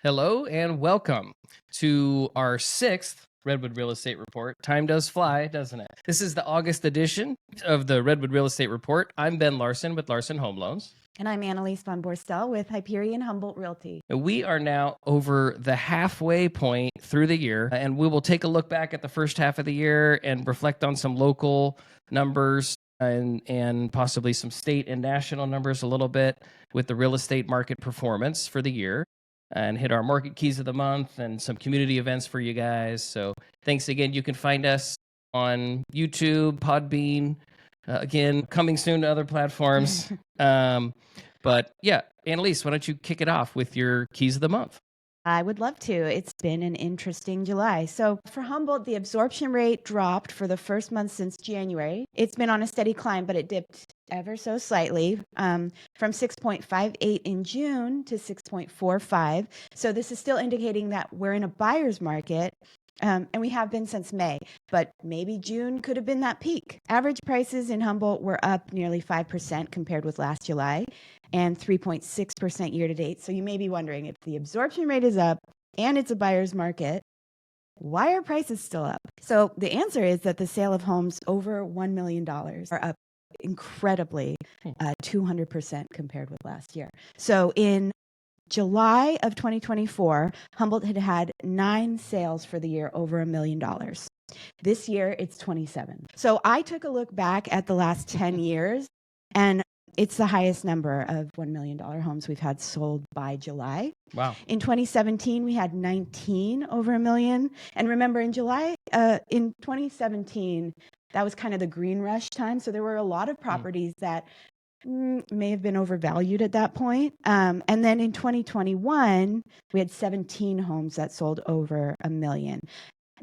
Hello and welcome to our sixth Redwood Real Estate Report. Time does fly, doesn't it? This is the August edition of the Redwood Real Estate Report. I'm Ben Larson with Larson Home Loans. And I'm Annalise von Borstel with Hyperion Humboldt Realty. We are now over the halfway point through the year, and we will take a look back at the first half of the year and reflect on some local numbers and possibly some state and national numbers a little bit with the real estate market performance for the year, and hit our market keys of the month and some community events for you guys. So thanks again. You can find us on YouTube, Podbean, again, coming soon to other platforms. But yeah, Annalise, why don't you kick it off with your keys of the month? I would love to. It's been an interesting July. So for Humboldt, the absorption rate dropped for the first month since January. It's been on a steady climb, but it dipped ever so slightly from 6.58 in June to 6.45. So this is still indicating that we're in a buyer's market. And we have been since May, but maybe June could have been that peak. Average prices in Humboldt were up nearly 5% compared with last July and 3.6% year to date. So you may be wondering, if the absorption rate is up and it's a buyer's market, why are prices still up? So the answer is that the sale of homes over $1 million are up incredibly, 200% compared with last year. So in July of 2024, Humboldt had 9 sales for the year over $1 million. This year, it's 27. So I took a look back at the last 10 years, and it's the highest number of $1 million homes we've had sold by July. Wow. In 2017, we had 19 over $1 million. And remember, in July, in 2017, that was kind of the green rush time. So there were a lot of properties that may have been overvalued at that point. And then in 2021, we had 17 homes that sold over $1 million.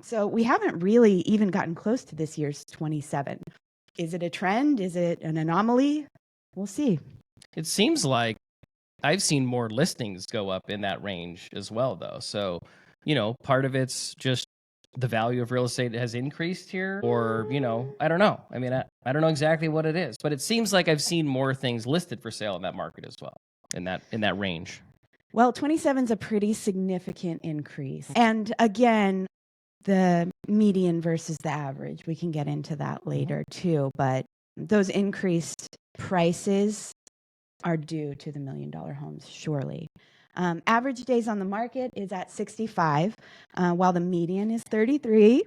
So we haven't really even gotten close to this year's 27. Is it a trend? Is it an anomaly? We'll see. It seems like I've seen more listings go up in that range as well, though. So, part of it's just the value of real estate has increased here, or, I don't know. I mean, I don't know exactly what it is, but it seems like I've seen more things listed for sale in that market as well, in that range. Well, 27 is a pretty significant increase. And again, the median versus the average, we can get into that later too, but those increased prices are due to the $1 million homes, surely. Average days on the market is at 65, while the median is 33.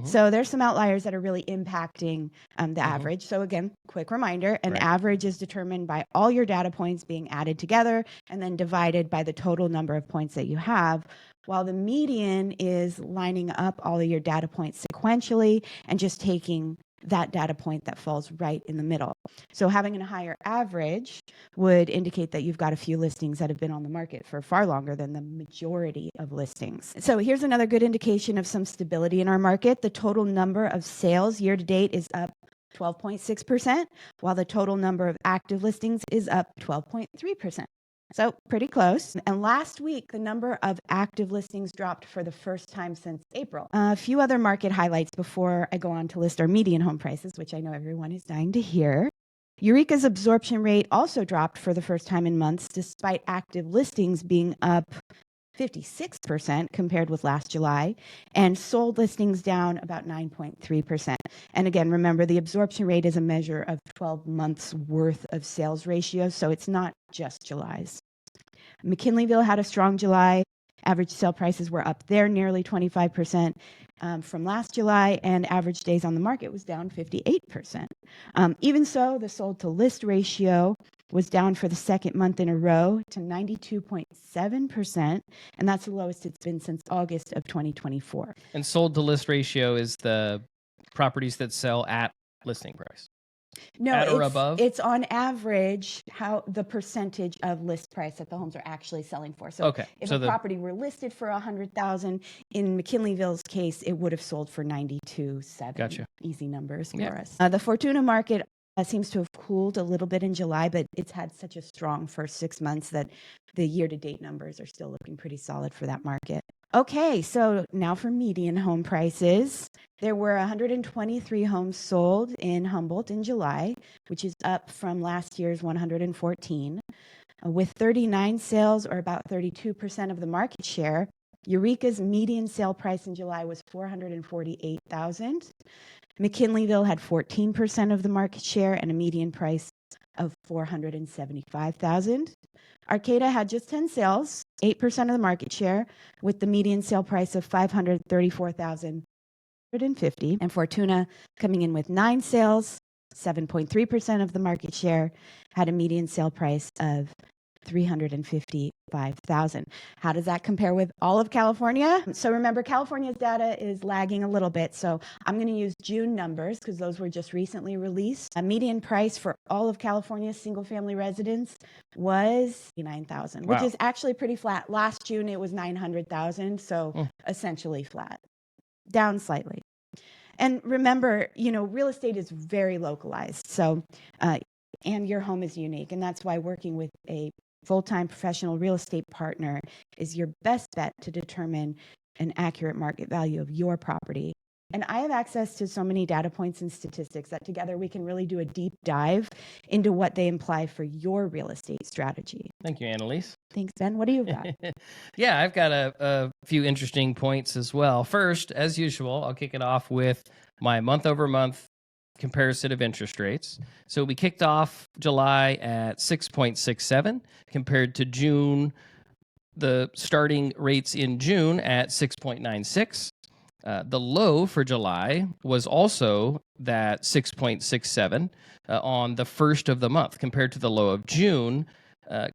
So there's some outliers that are really impacting the average. So again, quick reminder, an average is determined by all your data points being added together and then divided by the total number of points that you have, while the median is lining up all of your data points sequentially and just taking that data point that falls right in the middle. So having a higher average would indicate that you've got a few listings that have been on the market for far longer than the majority of listings. So here's another good indication of some stability in our market. The total number of sales year to date is up 12.6%, while the total number of active listings is up 12.3%. So pretty close. And last week, the number of active listings dropped for the first time since April. A few other market highlights before I go on to list our median home prices, which I know everyone is dying to hear. Eureka's absorption rate also dropped for the first time in months, despite active listings being up 56% compared with last July, and sold listings down about 9.3%. And again, remember, the absorption rate is a measure of 12 months worth of sales ratios, so it's not just July's. McKinleyville had a strong July. Average sale prices were up there nearly 25% from last July, and average days on the market was down 58%. Even so, the sold to list ratio was down for the second month in a row to 92.7%, and that's the lowest it's been since August of 2024. And sold to list ratio is the properties that sell at listing price. No, at or above? It's on average how the percentage of list price that the homes are actually selling for. So if a property were listed for $100,000, in McKinleyville's case, it would have sold for $92,700. Gotcha. Easy numbers for us. The Fortuna market seems to have cooled a little bit in July, but it's had such a strong first 6 months that the year-to-date numbers are still looking pretty solid for that market. Okay, so now for median home prices. There were 123 homes sold in Humboldt in July, which is up from last year's 114. With 39 sales, or about 32% of the market share, Eureka's median sale price in July was $448,000. McKinleyville had 14% of the market share and a median price of $475,000. Arcata had just 10 sales, 8% of the market share, with the median sale price of $534,150. And Fortuna, coming in with 9 sales, 7.3% of the market share, had a median sale price of $355,000. How does that compare with all of California? So remember, California's data is lagging a little bit. So I'm going to use June numbers because those were just recently released. A median price for all of California's single-family residents was $9,000, which is actually pretty flat. Last June, it was $900,000, so essentially flat, down slightly. And remember, real estate is very localized. So, and your home is unique, and that's why working with a full-time professional real estate partner is your best bet to determine an accurate market value of your property. And I have access to so many data points and statistics that together we can really do a deep dive into what they imply for your real estate strategy. Thank you, Annalise. Thanks, Ben. What do you got? Yeah, I've got a few interesting points as well. First, as usual, I'll kick it off with my month-over-month comparison of interest rates. So we kicked off July at 6.67 compared to June, the starting rates in June at 6.96. The low for July was also that 6.67 on the first of the month compared to the low of June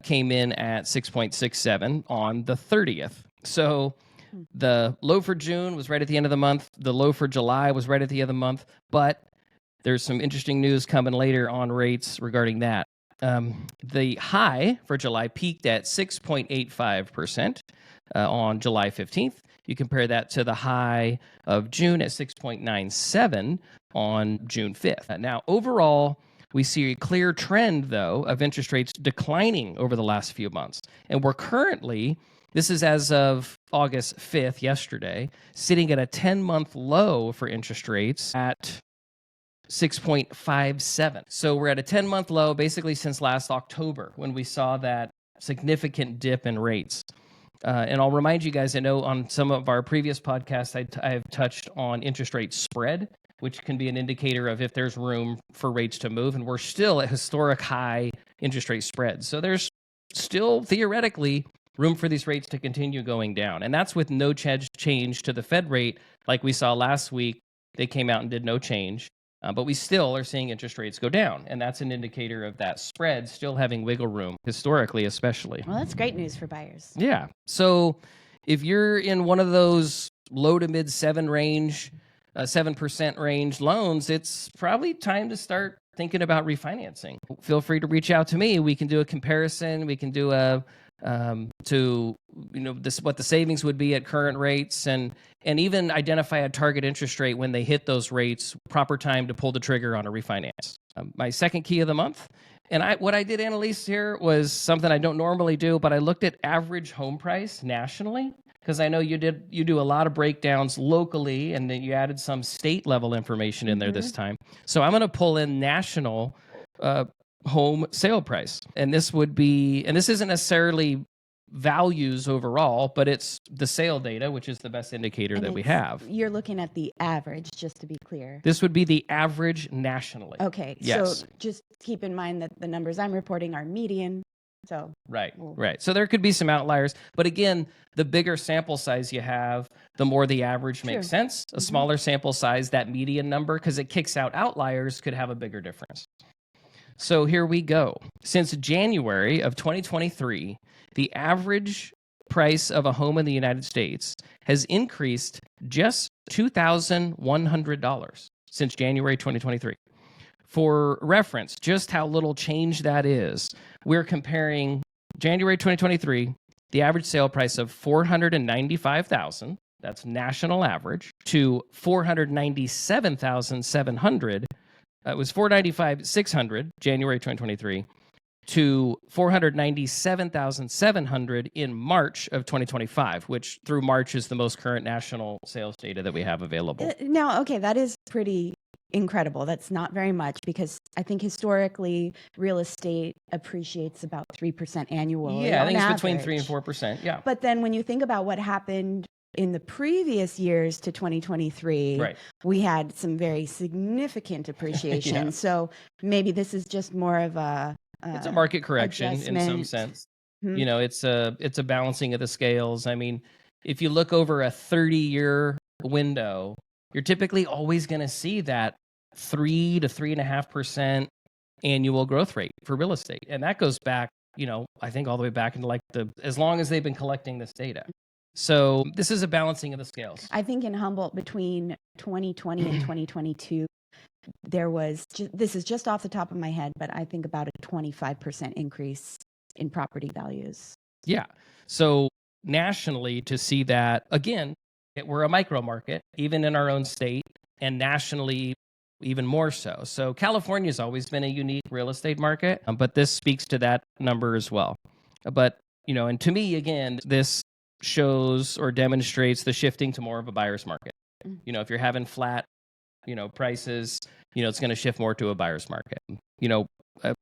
came in at 6.67 on the 30th. So the low for June was right at the end of the month. The low for July was right at the end of the month, but there's some interesting news coming later on rates regarding that. The high for July peaked at 6.85% on July 15th. You compare that to the high of June at 6.97 on June 5th. Now, overall, we see a clear trend, though, of interest rates declining over the last few months. And we're currently, this is as of August 5th, yesterday, sitting at a 10-month low for interest rates at 6.57. So we're at a 10-month low basically since last October when we saw that significant dip in rates. And I'll remind you guys, I know on some of our previous podcasts, I have touched on interest rate spread, which can be an indicator of if there's room for rates to move. And we're still at historic high interest rate spreads. So there's still theoretically room for these rates to continue going down. And that's with no change to the Fed rate. Like we saw last week, they came out and did no change. But we still are seeing interest rates go down. And that's an indicator of that spread still having wiggle room, historically especially. Well, that's great news for buyers. Yeah. So if you're in one of those low to mid 7% range loans, it's probably time to start thinking about refinancing. Feel free to reach out to me. We can do a comparison. We can do what the savings would be at current rates, and even identify a target interest rate when they hit those rates, proper time to pull the trigger on a refinance. My second key of the month, and what I did, Annalise, here was something I don't normally do, but I looked at average home price nationally, because I know you do a lot of breakdowns locally, and then you added some state level information in there this time. So I'm going to pull in national home sale price. And this isn't necessarily values overall, but it's the sale data, which is the best indicator that we have. You're looking at the average, just to be clear. This would be the average nationally. Okay. Yes. So just keep in mind that the numbers I'm reporting are median. So Right. So there could be some outliers, but again, the bigger sample size you have, the more the average makes sense. A smaller sample size, that median number, because it kicks out outliers, could have a bigger difference. So here we go. Since January of 2023, the average price of a home in the United States has increased just $2,100 since January 2023. For reference, just how little change that is, we're comparing January 2023, the average sale price of $495,000, that's national average, to $497,700. It was $495,600 January 2023 to $497,700 in March of 2025, which through March is the most current national sales data that we have available. Now, okay, that is pretty incredible. That's not very much because I think historically real estate appreciates about 3% annually. Yeah, I on think it's between average. 3 and 4%. Yeah. But then when you think about what happened in the previous years to 2023, Right. we had some very significant appreciation. Yeah. So maybe this is just more of a It's a market correction in some adjustment. sense. Mhm. You know, it's a balancing of the scales. I mean, if you look over a 30-year window, you're typically always going to see that 3 to 3.5% annual growth rate for real estate. And that goes back, you know, I think all the way back into like as long as they've been collecting this data. So this is a balancing of the scales. I think in Humboldt between 2020 and 2022, there was, this is just off the top of my head, but I think about a 25% increase in property values. Yeah. So nationally, to see that, again, we're a micro market, even in our own state, and nationally, even more so. So California's always been a unique real estate market, but this speaks to that number as well. But, you know, and to me, again, this shows or demonstrates the shifting to more of a buyer's market. You know, if you're having flat, you know, prices, you know, it's going to shift more to a buyer's market. You know,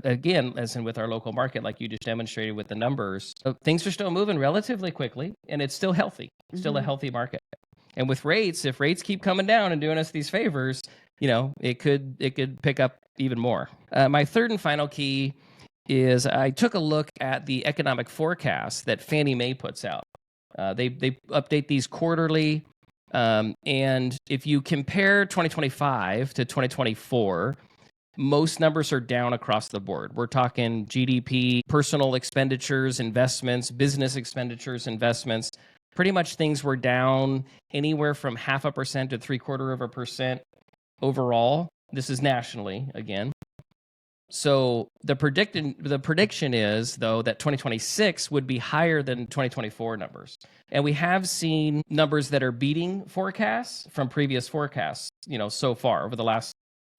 again, as in with our local market, like you just demonstrated with the numbers, things are still moving relatively quickly, and it's still healthy, still a healthy market. And with rates, if rates keep coming down and doing us these favors, you know, it could pick up even more. My third and final key is I took a look at the economic forecast that Fannie Mae puts out. They update these quarterly. And if you compare 2025 to 2024, most numbers are down across the board. We're talking GDP, personal expenditures, investments, business expenditures, investments. Pretty much things were down anywhere from 0.5% to 0.75% overall. This is nationally, again. So the prediction is, though, that 2026 would be higher than 2024 numbers. And we have seen numbers that are beating forecasts from previous forecasts, you know, so far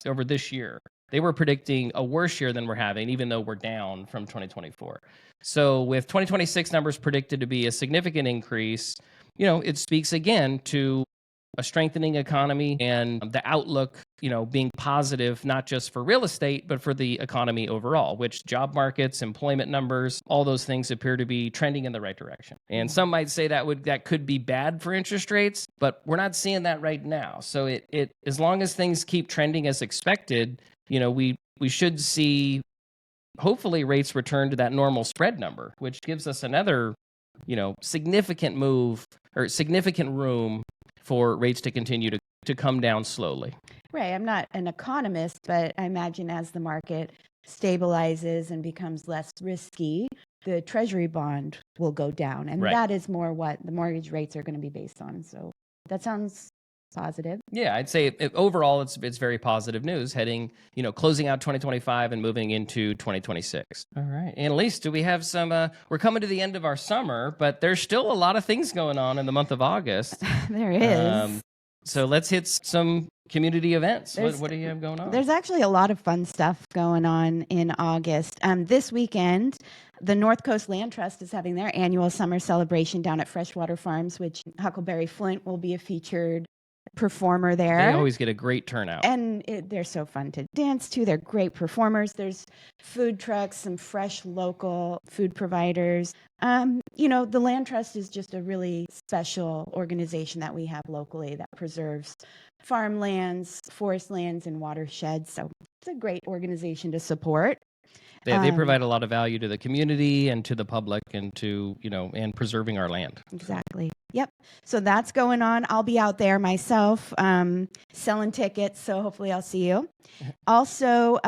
over this year. They were predicting a worse year than we're having, even though we're down from 2024. So with 2026 numbers predicted to be a significant increase, you know, it speaks again to a strengthening economy and the outlook, you know, being positive, not just for real estate, but for the economy overall, which job markets, employment numbers, all those things appear to be trending in the right direction. And some might say that could be bad for interest rates, but we're not seeing that right now. So it as long as things keep trending as expected, you know, we should see hopefully rates return to that normal spread number, which gives us another, you know, significant move or significant room for rates to continue to come down slowly. Right. I'm not an economist, but I imagine as the market stabilizes and becomes less risky, the treasury bond will go down. And that is more what the mortgage rates are going to be based on. So that sounds positive. Yeah, I'd say overall it's very positive news heading, you know, closing out 2025 and moving into 2026. All right. Annalise, do we have some, we're coming to the end of our summer, but there's still a lot of things going on in the month of August. There is. So let's hit some community events. What do you have going on? There's actually a lot of fun stuff going on in August. This weekend, the North Coast Land Trust is having their annual summer celebration down at Freshwater Farms, which Huckleberry Flint will be a featured performer there. They always get a great turnout. And they're so fun to dance to. They're great performers. There's food trucks, some fresh local food providers. You know, the Land Trust is just a really special organization that we have locally that preserves farmlands, forest lands, and watersheds. So it's a great organization to support. They provide a lot of value to the community and to the public and to, you know, and preserving our land. Exactly. Yep. So that's going on. I'll be out there myself selling tickets. So hopefully I'll see you. Also,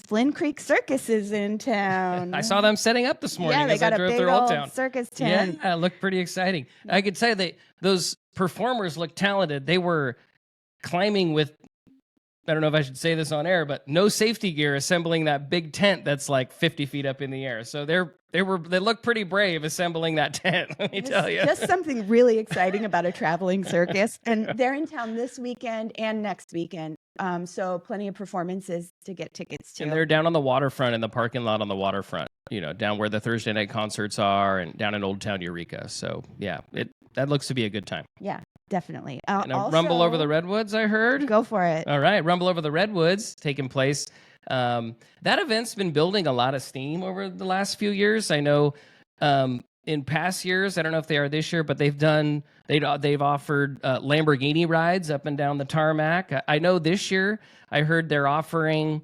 Flynn Creek Circus is in town. I saw them setting up this morning. Yeah, they got a big old circus tent. Yeah, it looked pretty exciting. I could say that those performers looked talented. They were climbing with, I don't know if I should say this on air, but no safety gear, assembling that big tent that's like 50 feet up in the air. So they look pretty brave assembling that tent, let me tell you. Just something really exciting about a traveling circus. And they're in town this weekend and next weekend. So plenty of performances to get tickets to. And they're down on the waterfront, in the parking lot on the waterfront, you know, down where the Thursday night concerts are and down in Old Town Eureka. So yeah, that looks to be a good time. Yeah. definitely. And a Rumble Over the Redwoods, I heard. Go for it. All right, Rumble Over the Redwoods taking place. That event's been building a lot of steam over the last few years. I know in past years, I don't know if they are this year, but they've offered Lamborghini rides up and down the tarmac. I know this year I heard they're offering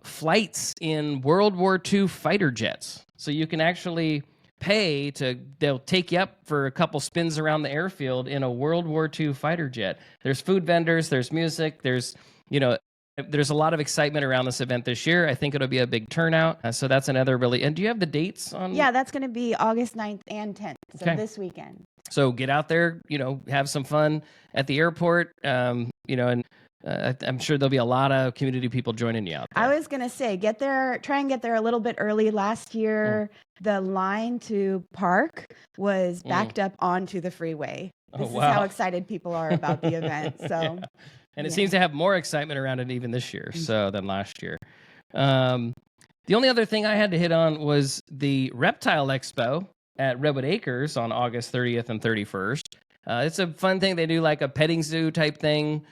flights in World War II fighter jets, so you can actually they'll take you up for a couple spins around the airfield in a World War II fighter jet. There's food vendors, there's music, there's a lot of excitement around this event this year. I think it'll be a big turnout. So that's another really. And do you have the dates on? Yeah, that's going to be August 9th and 10th. So Okay. This weekend. So get out there, have some fun at the airport, and I'm sure there'll be a lot of community people joining you out there. I was going to say, try and get there a little bit early. Last year, the line to park was backed up onto the freeway. This is how excited people are about the event. So. Yeah. And it seems to have more excitement around it even this year than last year. The only other thing I had to hit on was the Reptile Expo at Redwood Acres on August 30th and 31st. It's a fun thing. They do like a petting zoo type thing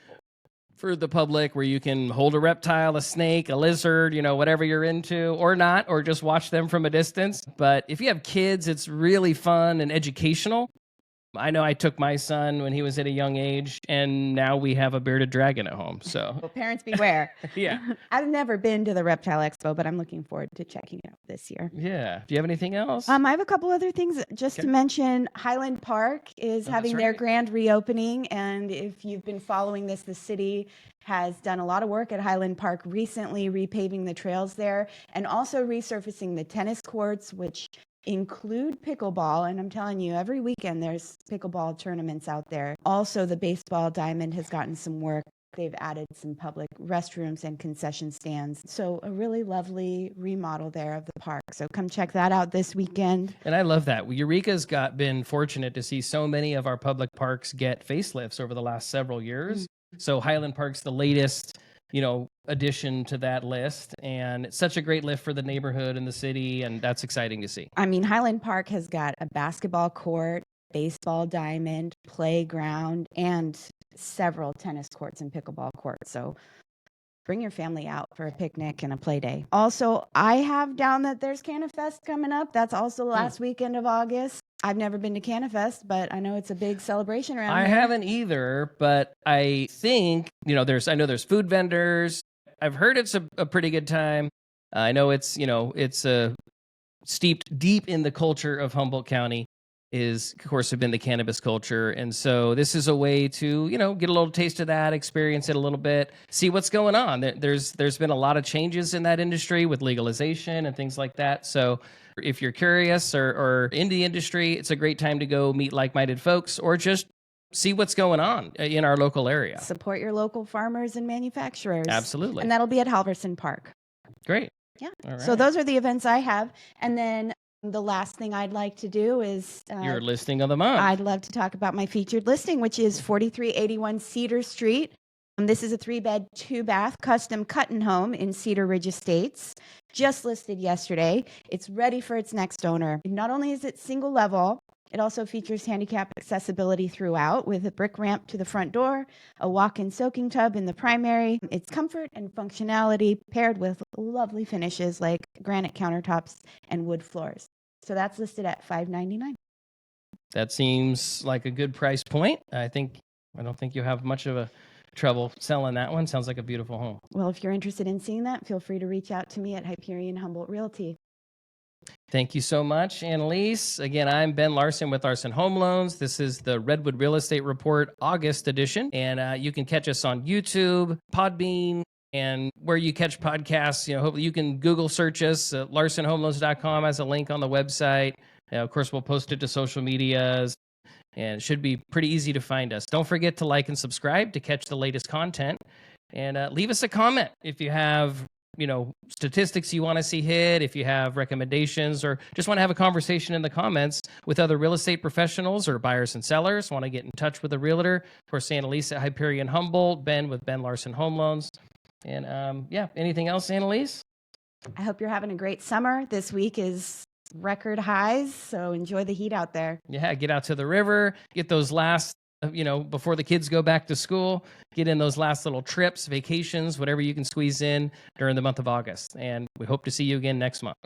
for the public where you can hold a reptile, a snake, a lizard, whatever you're into, or not, or just watch them from a distance. But if you have kids, it's really fun and educational. I know I took my son when he was at a young age, and now we have a bearded dragon at home. So, well, parents beware. Yeah. I've never been to the Reptile Expo, but I'm looking forward to checking it out this year. Yeah. Do you have anything else? I have a couple other things just to mention. Highland Park is having their grand reopening, and if you've been following this, the city has done a lot of work at Highland Park recently, repaving the trails there, and also resurfacing the tennis courts, which include pickleball. And I'm telling you, every weekend there's pickleball tournaments out there. Also, the baseball diamond has gotten some work. They've added some public restrooms and concession stands. So a really lovely remodel there of the park. So come check that out this weekend. And I love that. Eureka's been fortunate to see so many of our public parks get facelifts over the last several years. So Highland Park's the latest addition to that list, and it's such a great lift for the neighborhood and the city, and that's exciting to see. I mean, Highland Park has got a basketball court, baseball diamond, playground, and several tennis courts and pickleball courts. So bring your family out for a picnic and a play day. Also, I have down that there's CannaFest coming up. That's also the last weekend of August. I've never been to CannaFest, but I know it's a big celebration around here. I haven't either, but I think, I know there's food vendors. I've heard it's a pretty good time. I know it's steeped deep in the culture of Humboldt County is, of course, have been the cannabis culture. And so this is a way to, get a little taste of that, experience it a little bit, see what's going on. There's been a lot of changes in that industry with legalization and things like that. So if you're curious or in the industry, it's a great time to go meet like-minded folks or just see what's going on in our local area. Support your local farmers and manufacturers. Absolutely. And that'll be at Halverson Park. Great. Yeah. All right. So those are the events I have. And then the last thing I'd like to do is your listing of the month. I'd love to talk about my featured listing, which is 4381 Cedar Street. This is a 3-bed, 2-bath custom cut-in home in Cedar Ridge Estates, just listed yesterday. It's ready for its next owner. Not only is it single level, it also features handicap accessibility throughout with a brick ramp to the front door, a walk-in soaking tub in the primary. It's comfort and functionality paired with lovely finishes like granite countertops and wood floors. So that's listed at $599. That seems like a good price point. I don't think you have much of a trouble selling that one. Sounds like a beautiful home. Well, if you're interested in seeing that, feel free to reach out to me at Hyperion Humboldt Realty. Thank you so much, Annalise. Again, I'm Ben Larson with Larson Home Loans. This is the Redwood Real Estate Report August edition. And you can catch us on YouTube, Podbean, and where you catch podcasts. Hopefully you can Google search us. LarsonHomeLoans.com has a link on the website. Of course, we'll post it to social medias. And it should be pretty easy to find us. Don't forget to like and subscribe to catch the latest content. And leave us a comment if you have, statistics you want to see hit, if you have recommendations, or just want to have a conversation in the comments with other real estate professionals or buyers and sellers, want to get in touch with a realtor. Of course, Annalise at Hyperion Humboldt, Ben with Ben Larson Home Loans. And anything else, Annalise? I hope you're having a great summer. This week is record highs, so enjoy the heat out there. Yeah, get out to the river, get those last before the kids go back to school, get in those last little trips, vacations, whatever you can squeeze in during the month of August. And we hope to see you again next month.